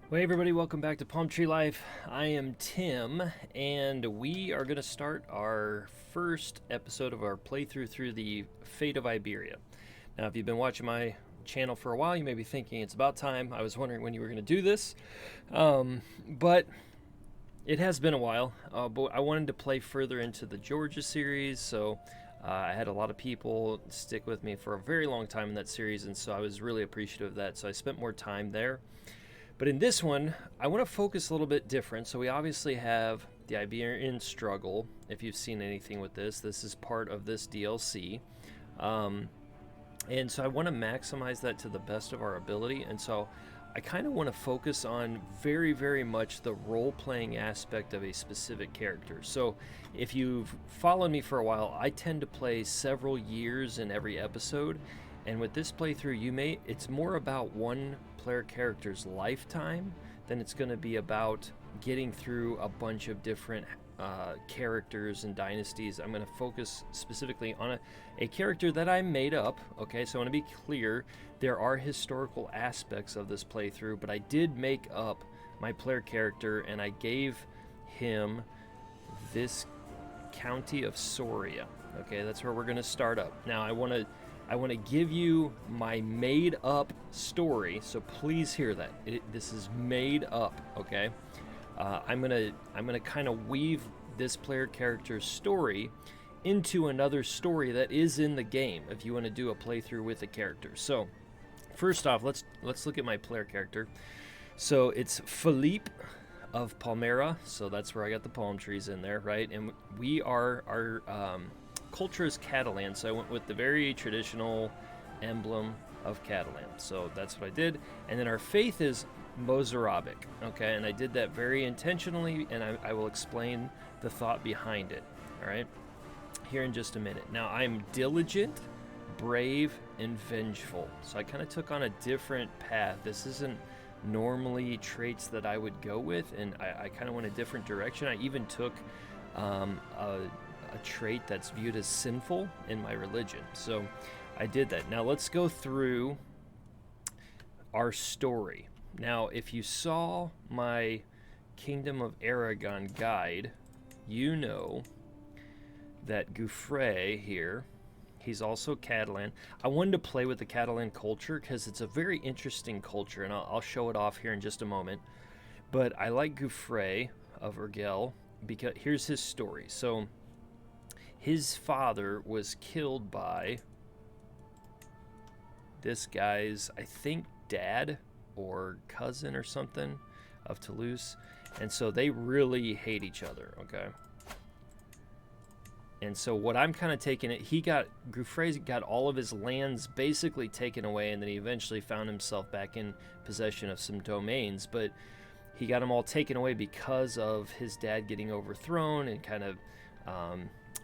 Well, hey everybody, welcome back to Palm Tree Life. I am Tim, and we are going to start our first episode of our playthrough through the Fate of Iberia. Now, if you've been watching my channel for a while, you may be thinking it's about time. I was wondering when you were going to do this, but it has been a while. But I wanted to play further into the Georgia series, so I had a lot of people stick with me for a very long time in that series, and so I was really appreciative of that. So I spent more time there. But in this one, I want to focus a little bit different. So we obviously have the Iberian struggle. If you've seen anything with this is part of this DLC. And so I want to maximize that to the best of our ability. And so I kind of want to focus on very, very much the role-playing aspect of a specific character. So if you've followed me for a while, I tend to play several years in every episode. And with this playthrough, it's more about one player character's lifetime than it's going to be about getting through a bunch of different characters and dynasties. I'm going to focus specifically on a character that I made up. Okay, so I want to be clear, there are historical aspects of this playthrough, but I did make up my player character and I gave him this county of Soria. Okay, that's where we're going to start up. Now I want to give you my made up story, so please hear that. This is made up, okay? I'm gonna kind of weave this player character's story into another story that is in the game if you want to do a playthrough with a character. So first off, let's look at my player character. So it's Philippe of Palmera, so that's where I got the palm trees in there, right? And our culture is Catalan, so I went with the very traditional emblem of Catalan. So that's what I did. And then our faith is Mozarabic, okay? And I did that very intentionally, and I will explain the thought behind it, all right? Here in just a minute. Now, I'm diligent, brave, and vengeful. So I kind of took on a different path. This isn't normally traits that I would go with, and I kind of went a different direction. I even took a trait that's viewed as sinful in my religion. So I did that. Now let's go through our story. Now, if you saw my Kingdom of Aragon guide, you know that Gouffre here, he's also Catalan. I wanted to play with the Catalan culture because it's a very interesting culture, and I'll show it off here in just a moment. But I like Gouffre of Urgell because here's his story. So his father was killed by this guy's, I think, dad or cousin or something of Toulouse. And so they really hate each other, okay? And so what I'm kind of taking it, Gouffre got all of his lands basically taken away, and then he eventually found himself back in possession of some domains, but he got them all taken away because of his dad getting overthrown and kind of,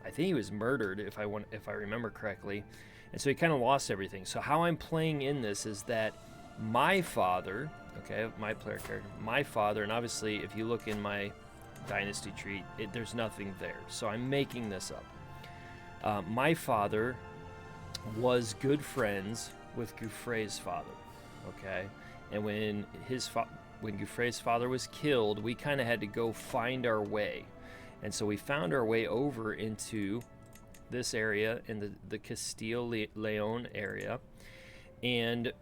I think he was murdered if I remember correctly. And so he kind of lost everything. So how I'm playing in this is that my father, okay, my player character, my father, and obviously if you look in my dynasty tree, there's nothing there. So I'm making this up. My father was good friends with Gouffre's father, okay? And when Gouffre's father was killed, we kind of had to go find our way. And so we found our way over into this area, in the Castile-Leon area. And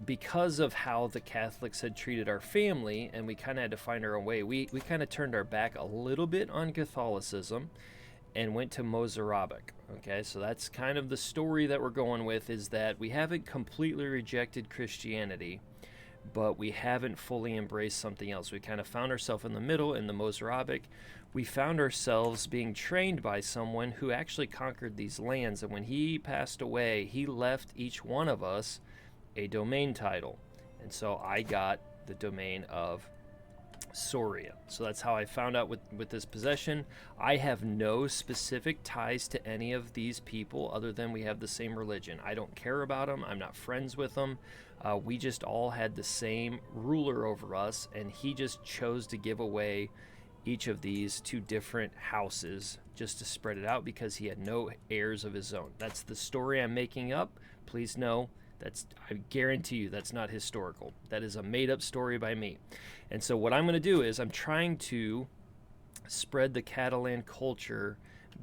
because of how the Catholics had treated our family, and we kind of had to find our own way, we kind of turned our back a little bit on Catholicism and went to Mozarabic. Okay, so that's kind of the story that we're going with, is that we haven't completely rejected Christianity, but we haven't fully embraced something else. We kind of found ourselves in the middle, in the Mozarabic. We found ourselves being trained by someone who actually conquered these lands, and when he passed away, he left each one of us a domain title. And so I got the domain of Soria. So that's how I found out with this possession. I have no specific ties to any of these people other than we have the same religion. I don't care about them. I'm not friends with them. We just all had the same ruler over us, and he just chose to give away each of these to different houses just to spread it out because he had no heirs of his own. That's the story I'm making up. Please know I guarantee you that's not historical. That is a made-up story by me. And so what I'm going to do is I'm trying to spread the Catalan culture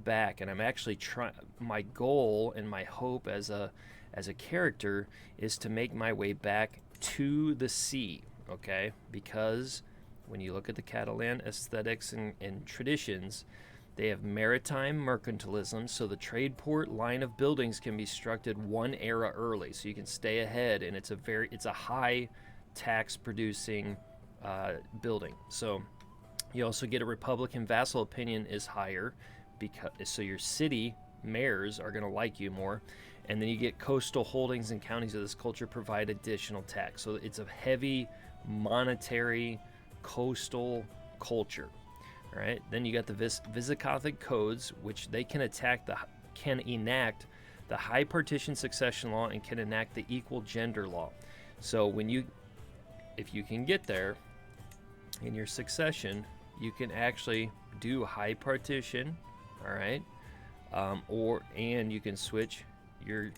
back, and I'm actually trying. My goal and my hope as a character is to make my way back to the sea. Okay, because when you look at the Catalan aesthetics and traditions, they have maritime mercantilism, so the trade port line of buildings can be constructed one era early, so you can stay ahead, and it's a high tax producing building. So you also get a Republican vassal opinion is higher, because so your city mayors are going to like you more, and then you get coastal holdings and counties of this culture provide additional tax. So it's a heavy monetary coastal culture. All right. Then you got the Visigothic codes, which they can enact the high partition succession law and can enact the equal gender law. So if you can get there in your succession, you can actually do high partition. All right. And you can switch your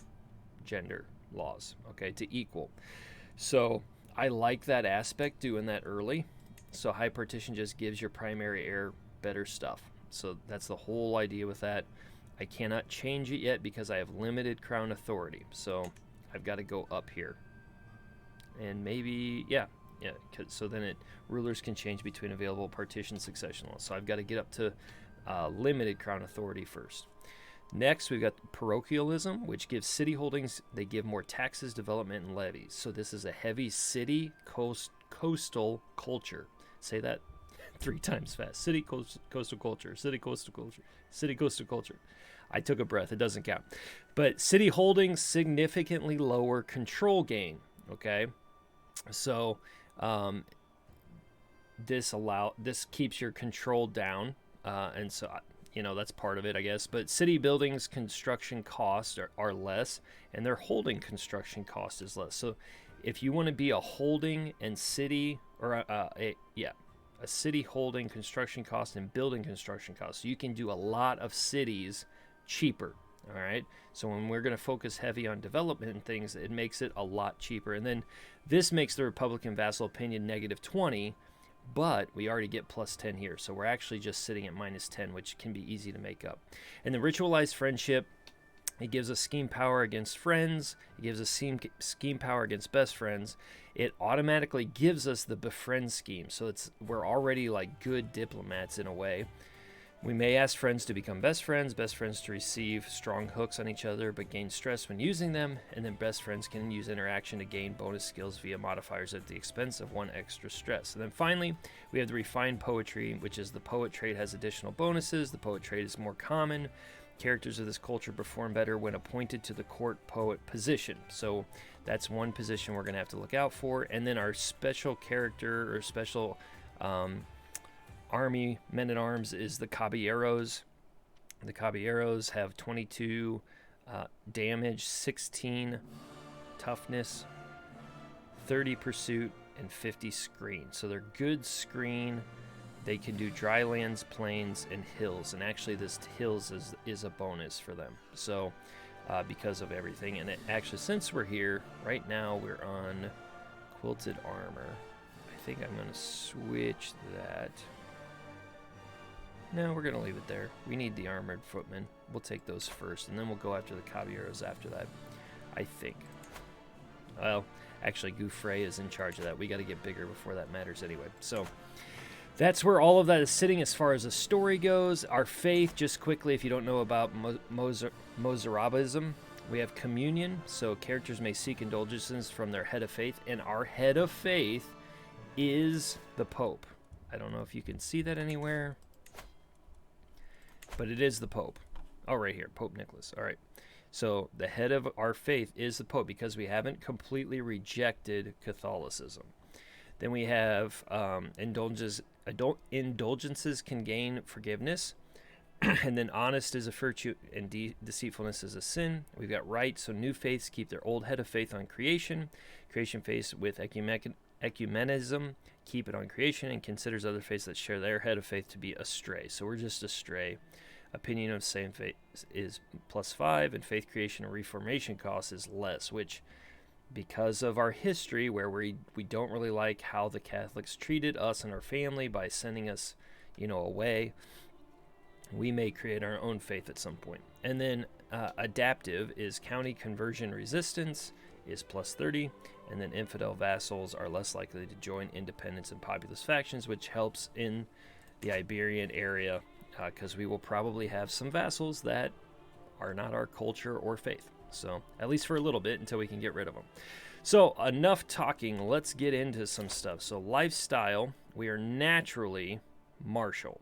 gender laws, okay, to equal. So I like that aspect, doing that early. So high partition just gives your primary heir better stuff. So that's the whole idea with that. I cannot change it yet because I have limited crown authority. So I've got to go up here. And maybe, so then rulers can change between available partition succession laws. So I've got to get up to limited crown authority first. Next, we've got parochialism, which gives city holdings, they give more taxes, development, and levies. So this is a heavy city coastal culture. Say that 3 times fast. City coastal culture, city coastal culture, city coastal culture. I took a breath. It doesn't count. But city holdings significantly lower control gain, okay? So this keeps your control down, and so that's part of it, I guess. But city buildings construction costs are less, and their holding construction cost is less. So if you want to be a holding and city, or a city holding construction cost and building construction costs, so you can do a lot of cities cheaper. All right. So when we're going to focus heavy on development and things, it makes it a lot cheaper. And then this makes the Republican vassal opinion -20. But we already get +10 here, so we're actually just sitting at -10, which can be easy to make up. And the ritualized friendship, it gives us scheme power against friends. It gives us scheme power against best friends. It automatically gives us the befriend scheme, so we're already like good diplomats in a way. We may ask friends to become best friends to receive strong hooks on each other but gain stress when using them, and then best friends can use interaction to gain bonus skills via modifiers at the expense of 1 extra stress. And then finally, we have the refined poetry, which is the poet trait has additional bonuses. The poet trait is more common. Characters of this culture perform better when appointed to the court poet position. So that's one position we're going to have to look out for. And then our special character or special army men-at-arms is the Caballeros. The Caballeros have 22 damage, 16 toughness, 30 pursuit, and 50 screen. So they're good screen. They can do dry lands, plains, and hills. And actually this hills is a bonus for them. So because of everything. And actually, since we're here, right now we're on quilted armor. I think I'm going to switch that. No, we're going to leave it there. We need the armored footmen. We'll take those first, and then we'll go after the Caballeros after that, I think. Well, actually, Gouffre is in charge of that. We got to get bigger before that matters anyway. So that's where all of that is sitting as far as the story goes. Our faith, just quickly, if you don't know about Mozarabism, we have communion, so characters may seek indulgences from their head of faith, and our head of faith is the Pope. I don't know if you can see that anywhere, but it is the Pope. Oh, right here, Pope Nicholas. All right. So the head of our faith is the Pope because we haven't completely rejected Catholicism. Then we have indulgences can gain forgiveness. And then honest is a virtue and deceitfulness is a sin. We've got right. So new faiths keep their old head of faith on creation. Creation faiths with ecumenism keep it on creation and considers other faiths that share their head of faith to be astray. So we're just astray. Opinion of same faith is +5, and faith creation and reformation cost is less, which because of our history where we don't really like how the Catholics treated us and our family by sending us, away, we may create our own faith at some point. And then adaptive is county conversion resistance is plus 30, and then infidel vassals are less likely to join independents and populist factions, which helps in the Iberian area because we will probably have some vassals that are not our culture or faith. So, at least for a little bit until we can get rid of them. So, enough talking. Let's get into some stuff. So, lifestyle, we are naturally martial.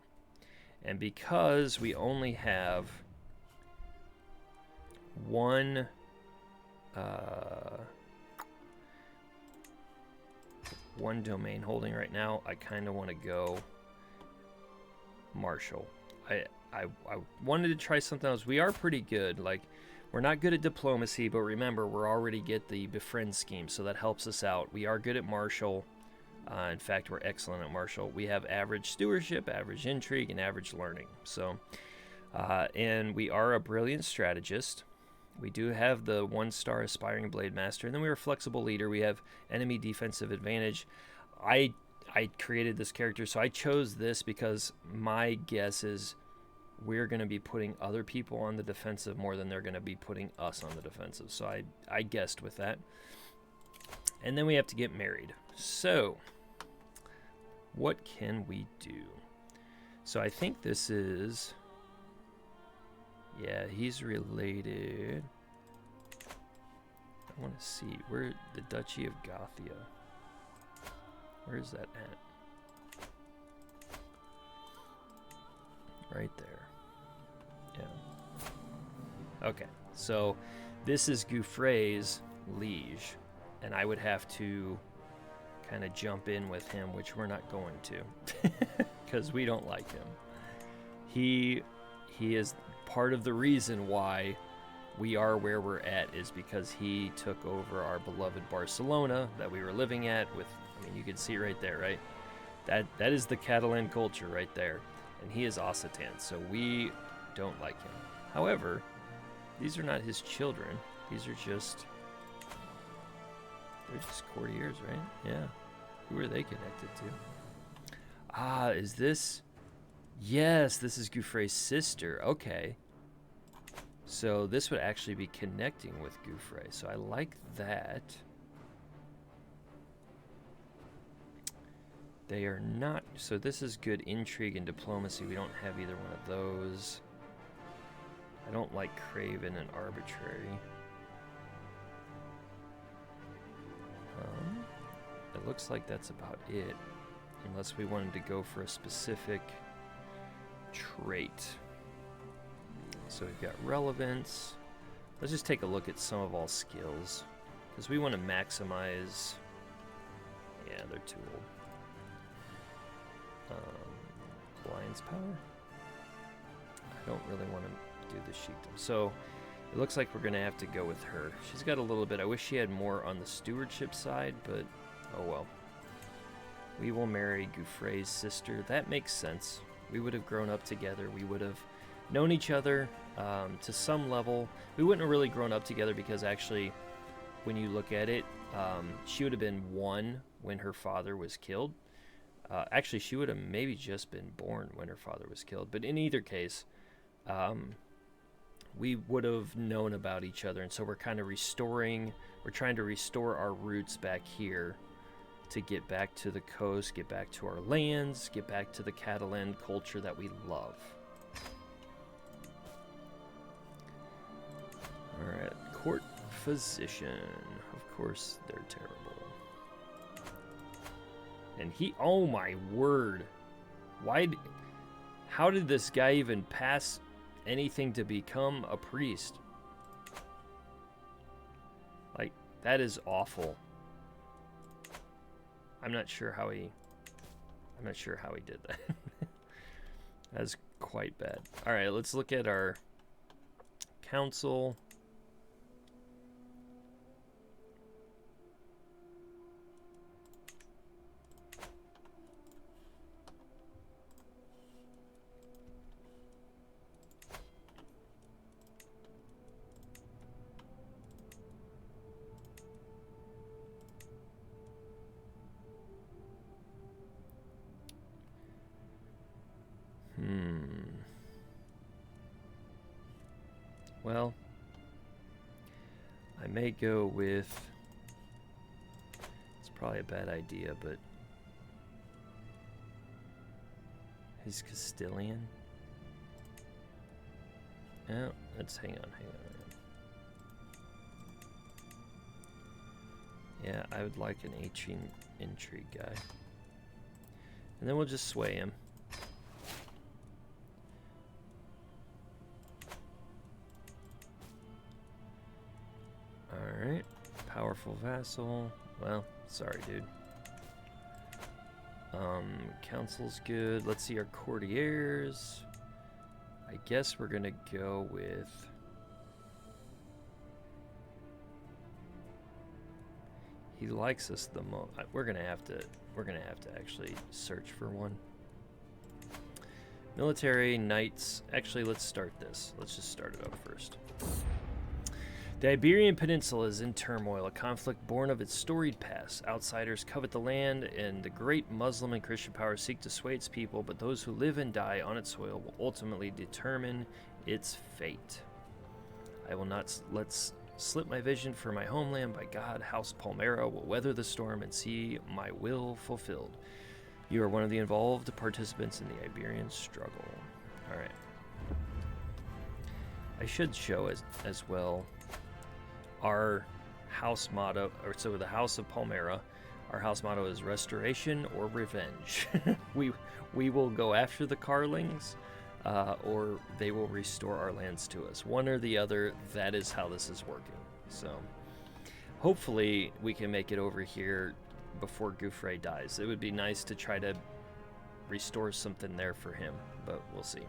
And because we only have one domain holding right now, I kind of want to go martial. I wanted to try something else. We are pretty good. Like, we're not good at diplomacy, but remember, we're already get the befriend scheme, so that helps us out. We are good at martial. In fact, we're excellent at martial. We have average stewardship, average intrigue, and average learning. So, and we are a brilliant strategist. We do have the 1-star aspiring blade master, and then we are a flexible leader. We have enemy defensive advantage. I created this character, so I chose this because my guess is we're going to be putting other people on the defensive more than they're going to be putting us on the defensive. So I guessed with that. And then we have to get married. So what can we do? So I think this is... Yeah, he's related. I want to see. Where the Duchy of Gothia. Where is that at? Right there. Yeah. Okay, so this is Gouffre's liege, and I would have to kind of jump in with him, which we're not going to, because we don't like him. He is part of the reason why we are where we're at, is because he took over our beloved Barcelona that we were living at with, I mean, you can see right there, right? That is the Catalan culture right there. And he is Occitan, so we don't like him. However, these are not his children. They're just courtiers, right? Yeah. Who are they connected to? Ah, is this... Yes, this is Gouffre's sister. Okay. So this would actually be connecting with Gouffre. So I like that. They are not... So this is good intrigue and diplomacy. We don't have either one of those. I don't like Craven and Arbitrary. It looks like that's about it. Unless we wanted to go for a specific trait. So we've got relevance. Let's just take a look at some of all skills, because we want to maximize... Yeah, they're too old. Alliance power? I don't really want to do the sheikdom. So it looks like we're going to have to go with her. She's got a little bit. I wish she had more on the stewardship side, but oh well. We will marry Gouffre's sister. That makes sense. We would have grown up together. We would have known each other to some level. We wouldn't have really grown up together because actually, when you look at it, she would have been 1 when her father was killed. Actually, she would have maybe just been born when her father was killed. But in either case, we would have known about each other. And so we're kind of we're trying to restore our roots back here to get back to the coast, get back to our lands, get back to the Catalan culture that we love. All right, court physician. Of course, they're terrible. And oh my word. How did this guy even pass anything to become a priest? Like, that is awful. I'm not sure how he did that. That's quite bad. All right, let's look at our council. Well, I may go with... It's probably a bad idea, but... His Castilian? Oh, let's hang on. Yeah, I would like an 18 intrigue guy. And then we'll just sway him. Alright. Powerful vassal. Well, sorry, dude. Council's good. Let's see our courtiers. I guess we're gonna go with... He likes us the most. We're gonna have to actually search for one. Military, knights. Actually, let's start this. Let's just start it up first. The Iberian Peninsula is in turmoil, a conflict born of its storied past. Outsiders covet the land, and the great Muslim and Christian powers seek to sway its people, but those who live and die on its soil will ultimately determine its fate. I will not slip my vision for my homeland. By God, House Palmera will weather the storm and see my will fulfilled. You are one of the involved participants in the Iberian struggle. All right. I should show as well our house motto, or so the House of Palmera, our house motto is restoration or revenge. we will go after the Carlings, or they will restore our lands to us. One or the other, that is how this is working. So hopefully we can make it over here before Gouffre dies. It would be nice to try to restore something there for him, but we'll see.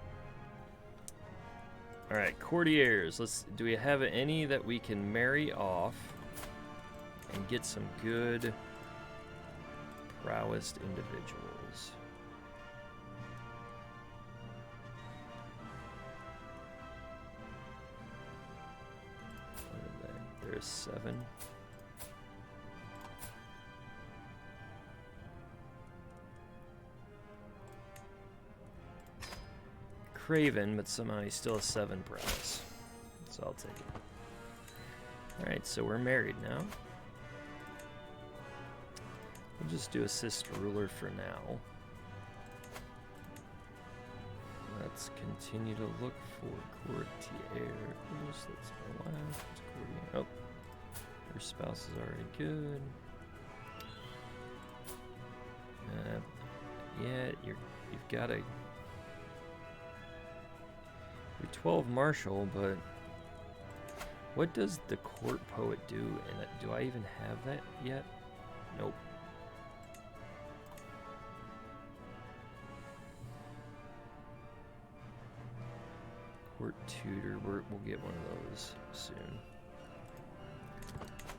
All right, courtiers. Do we have any that we can marry off and get some good prowess individuals? What are they? There's 7. Craven, but somehow he still has 7 prowess. So I'll take it. Alright, so we're married now. We'll just do assist ruler for now. Let's continue to look for courtiers. That's my last courtier. Oh, her spouse is already good. Yeah, you've got to... You're 12 marshal, but what does the court poet do? And do I even have that yet? Nope. Court tutor, we'll get one of those soon.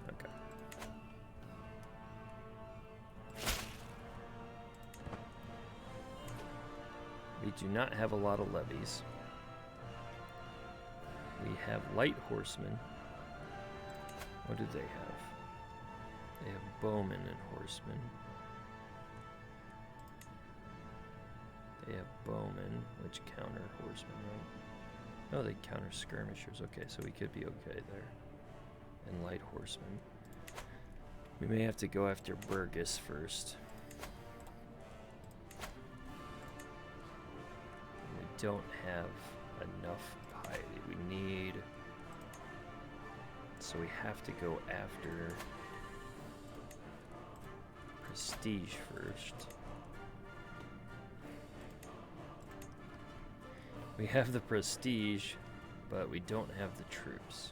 Okay. We do not have a lot of levies. We have light horsemen. What do they have? They have bowmen and horsemen. They have bowmen, which counter horsemen, right? No, they counter skirmishers. Okay, so we could be okay there. And light horsemen. We may have to go after Burgess first. We don't have enough piety. We need... So we have to go after prestige first. We have the prestige, but we don't have the troops.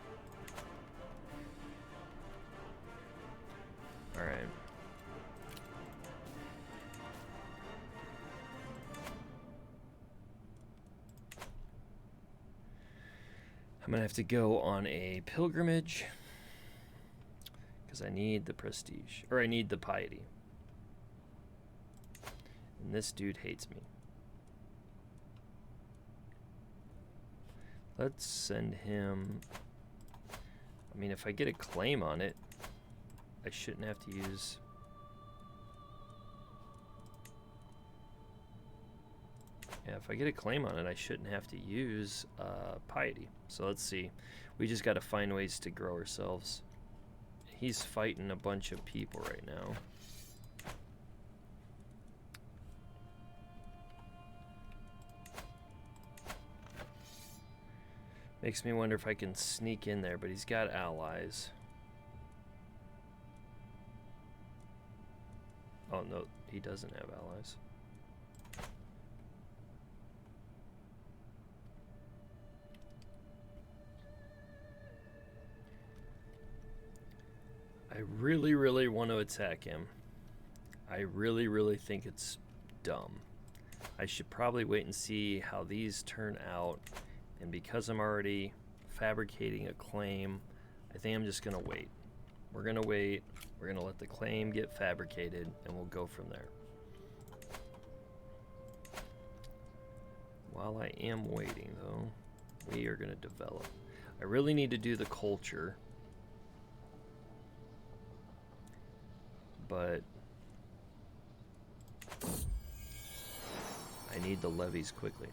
Alright. I'm gonna have to go on a pilgrimage because I need the prestige, or I need the piety. And this dude hates me. Let's send him... I mean, if I get a claim on it, I shouldn't have to use... Yeah, if I get a claim on it, I shouldn't have to use piety. So let's see. We just got to find ways to grow ourselves. He's fighting a bunch of people right now. Makes me wonder if I can sneak in there, but he's got allies. Oh, no, he doesn't have allies. I really, really want to attack him. I really, really think it's dumb. I should probably wait and see how these turn out. And because I'm already fabricating a claim, I think I'm just going to wait. We're going to wait. We're going to let the claim get fabricated, and we'll go from there. While I am waiting, though, we are going to develop. I really need to do the culture. But I need the levies quickly.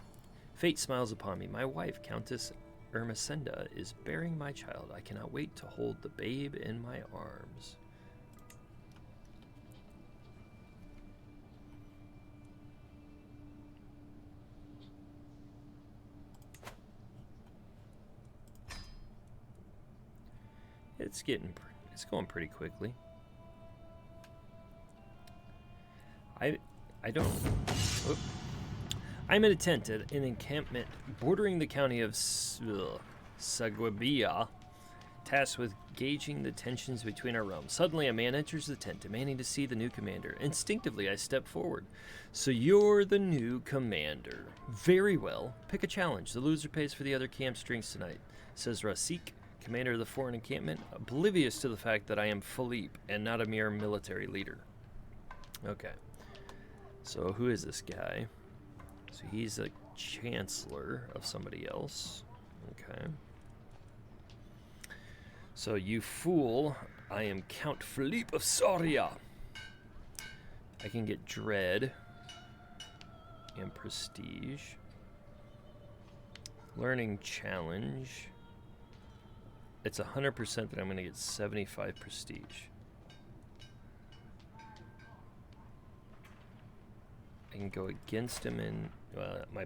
Fate smiles upon me. My wife, Countess Ermesenda, is bearing my child. I cannot wait to hold the babe in my arms. It's going pretty quickly. I don't. Whoop. I'm in a tent at an encampment bordering the county of Saguabia, tasked with gauging the tensions between our realms. Suddenly, a man enters the tent, demanding to see the new commander. Instinctively, I step forward. So you're the new commander. Very well. Pick a challenge. The loser pays for the other camp's drinks tonight, says Rasik, commander of the foreign encampment, oblivious to the fact that I am Philippe and not a mere military leader. Okay. So who is this guy? So he's a chancellor of somebody else. Okay. So you fool, I am Count Philippe of Soria. I can get dread and prestige. Learning challenge. It's 100% that I'm going to get 75 prestige. I can go against him in my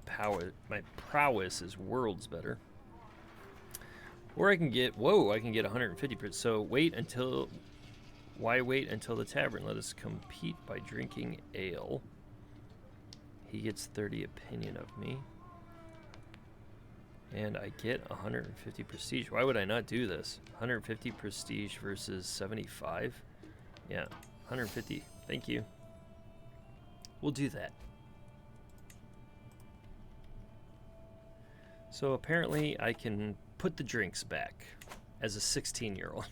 prowess is worlds better. Or I can get, I can get 150%. So why wait until the tavern? Let us compete by drinking ale. He gets 30 opinion of me. And I get 150 prestige. Why would I not do this? 150 prestige versus 75? Yeah, 150. Thank you. We'll do that. So apparently I can put the drinks back as a 16-year-old.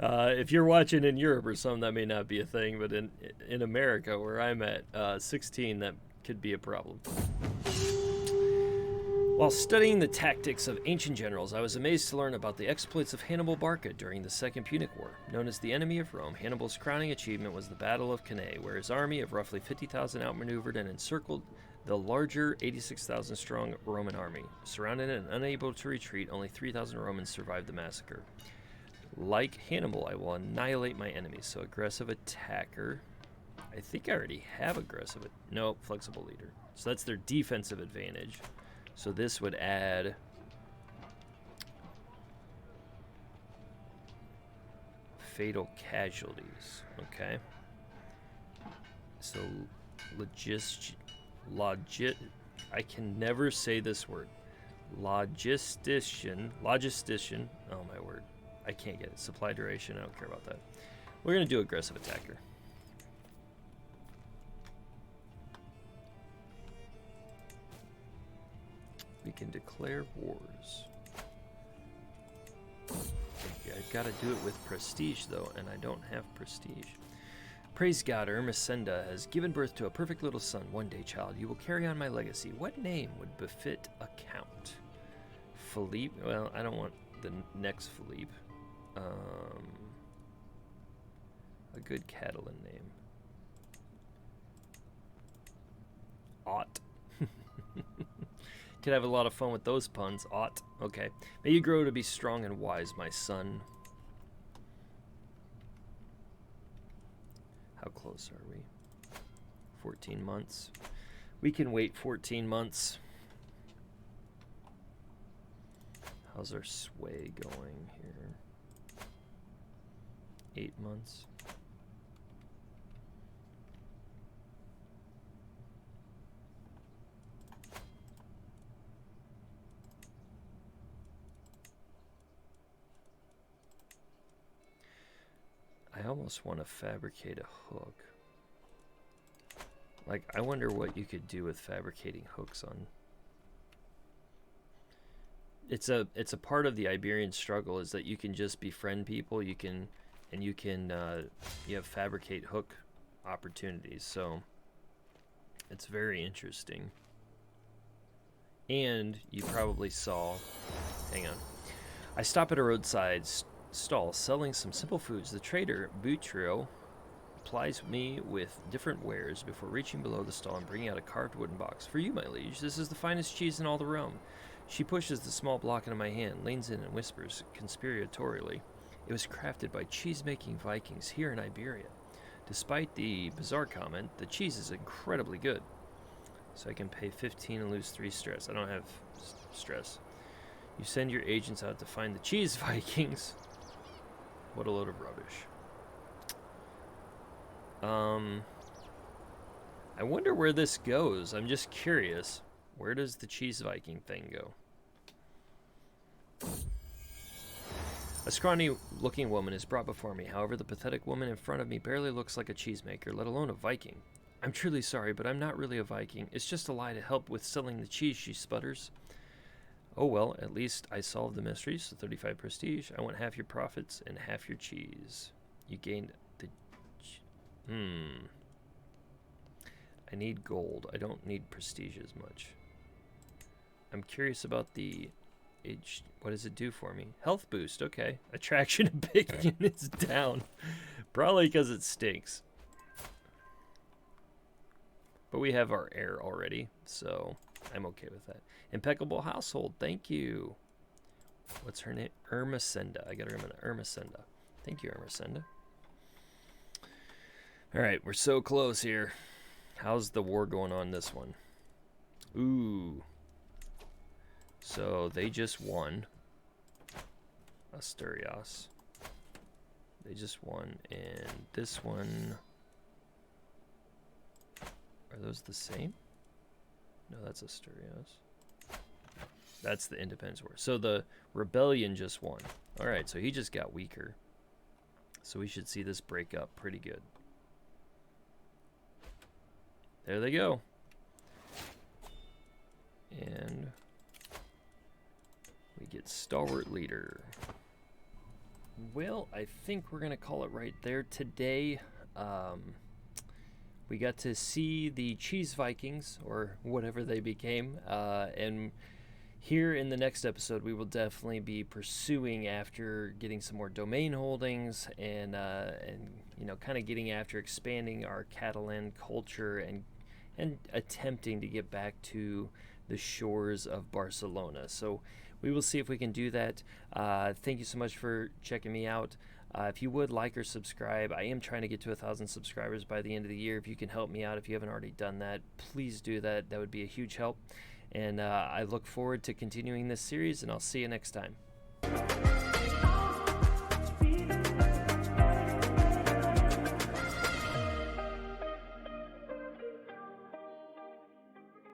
If you're watching in Europe or something, that may not be a thing, but in America, where I'm at, 16, that could be a problem. While studying the tactics of ancient generals, I was amazed to learn about the exploits of Hannibal Barca during the Second Punic War. Known as the enemy of Rome, Hannibal's crowning achievement was the Battle of Cannae, where his army of roughly 50,000 outmaneuvered and encircled the larger 86,000-strong Roman army. Surrounded and unable to retreat, only 3,000 Romans survived the massacre. Like Hannibal, I will annihilate my enemies. So aggressive attacker. I think I already have aggressive. No, flexible leader. So that's their defensive advantage. So this would add fatal casualties. Okay. So I can never say this word. Logistician. Oh my word. I can't get it. Supply duration. I don't care about that. We're going to do aggressive attacker. We can declare wars. Okay, I've got to do it with prestige, though, and I don't have prestige. Praise God, Ermesenda has given birth to a perfect little son. One day, child, you will carry on my legacy. What name would befit a count? Philippe? Well, I don't want the next Philippe. A good Catalan name. Ought. Could have a lot of fun with those puns. Ought. Okay. May you grow to be strong and wise, my son. How close are we? 14 months. We can wait 14 months. How's our sway going here? 8 months. I almost want to fabricate a hook. Like, I wonder what you could do with fabricating hooks on. It's a part of the Iberian struggle is that you can just befriend people. You have fabricate hook opportunities. So it's very interesting. And you probably saw, hang on. I stop at a roadside stall selling some simple foods. The trader, Butrio, plies me with different wares before reaching below the stall and bringing out a carved wooden box. For you, my liege, this is the finest cheese in all the realm. She pushes the small block into my hand, leans in and whispers conspiratorially. It was crafted by cheese-making Vikings here in Iberia. Despite the bizarre comment, the cheese is incredibly good. So I can pay 15 and lose 3 stress. I don't have stress. You send your agents out to find the Cheese Vikings. What a load of rubbish. I wonder where this goes. I'm just curious. Where does the Cheese Viking thing go? A scrawny-looking woman is brought before me. However, the pathetic woman in front of me barely looks like a cheesemaker, let alone a Viking. I'm truly sorry, but I'm not really a Viking. It's just a lie to help with selling the cheese, she sputters. Oh well, at least I solved the mystery, so 35 prestige. I want half your profits and half your cheese. You gained the... I need gold. I don't need prestige as much. I'm curious about the... What does it do for me? Health boost, okay. Attraction of bacon is down. Probably because it stinks. But we have our heir already, so I'm okay with that. Impeccable household, thank you. What's her name? Ermacenda. I gotta remember Ermacenda. Thank you, Ermacenda. Alright, we're so close here. How's the war going on this one? Ooh. So they just won. Asturias. They just won. And this one... Are those the same? No, that's Asturias. That's the Independence War. So the rebellion just won. Alright, so he just got weaker. So we should see this break up pretty good. There they go. And we get Stalwart Leader. Well, I think we're going to call it right there today. We got to see the Cheese Vikings, or whatever they became, and here in the next episode we will definitely be pursuing after getting some more domain holdings and you know, kind of getting after expanding our Catalan culture and attempting to get back to the shores of Barcelona. So we will see if we can do that. Thank you so much for checking me out. If you would like or subscribe, I am trying to get to 1,000 subscribers by the end of the year. If you can help me out, if you haven't already done that, please do that. That would be a huge help. And I look forward to continuing this series, and I'll see you next time.